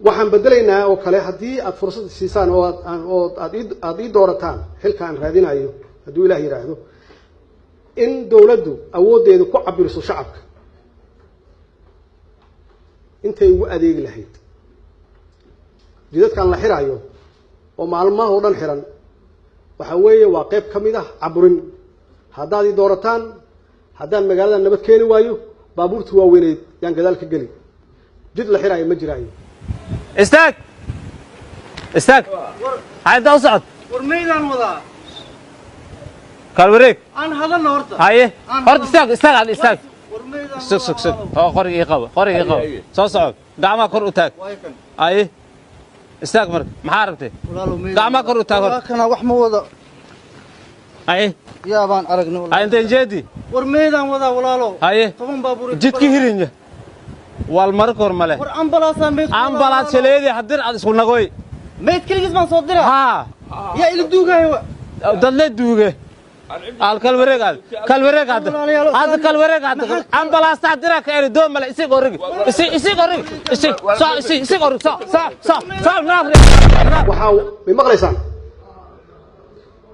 waxaan bedelaynaa oo kale haddii aad fursad siisaan oo aad ii doorataan xilka aan raadinayo hadduu ilaah yiraahdo in dawladdu awoodeedu ku cabiriso shacabka intay ugu adeegi lahayd jidadkan la xiraayo oo maalmaha oo dhan xiran waxa weeye waa qayb ka mid ah caburin haddaad ii doorataan haddaan magaalada nabad keeni waayo baabuurtu waaweyneed yaan gadaal ka geli jid la xiraayo ma jiraayo استاك استاك هاي ده وصعد ورميدان وضع كالوريك أنا هذا النهارده هاي هرد استاك استاك على استاك ورميدان سك سك سك هو قري يقوى قري يقوى صعد دعما كرو تاك هاي استاك مرك محاربتي دعما كرو تاك كنا وحمه وضع هاي يا بان أرجنا هاي أنت جدي ورميدان وضع ولا له هاي طبعا بابور جد كهرينه والمرك ورمله أمبلاس أمبلاس شليدي حضر على سكون نقوي ما يتكلم اسمه صدرها ها يا إلك دوجا هو دلت دوجا الكلوريك هذا كلوريك هذا أمبلاس تعدرك يعني دوم ملا إسي قريق إسي قريق إسي صا إسي قريق صا نار waxaa way maqlaysaan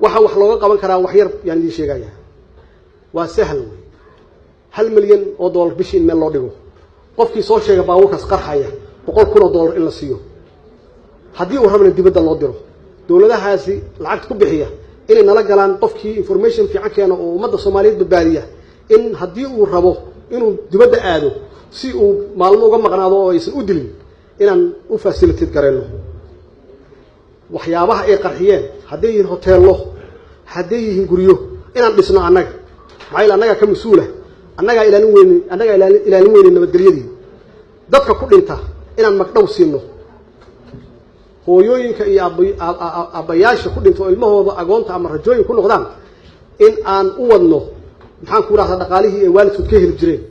wax looga qaban karaa wax yar yaan idin sheegaya waa sahal $1 milyan bishii meel loo dhigo qofkii soo sheegay baabuurkaas qarxaya $100,000 in la siiyo haddii uu rabana dibadda loo diro dawladahaasi lacagta ku bixiya inay nala galaan qofkii information fiican keena oo ummadda Soomaaliyeed badbaadiya in haddii uu rabo inuu dibadda aado si uu maalmo uga maqnaado oo aysan u dilin inaan u facilitate gareyno waxyaabaha ay qarxiyeen hadday yihiin hoteelo hadday yihiin guryo inaan dhisno annaga maxay annaga ka mas'uula annaga ilaalin weyn nabadgelyadii dadka ku dhinta inaan magdhow siino hooyooyinka iyo aabbayaasha ku dhinto ilmahooda agoonta ama rajooyin ku noqdaan in aan u wadno maxaan ku raahdaa dhaqaalihii ay waalidkood ka heli jireen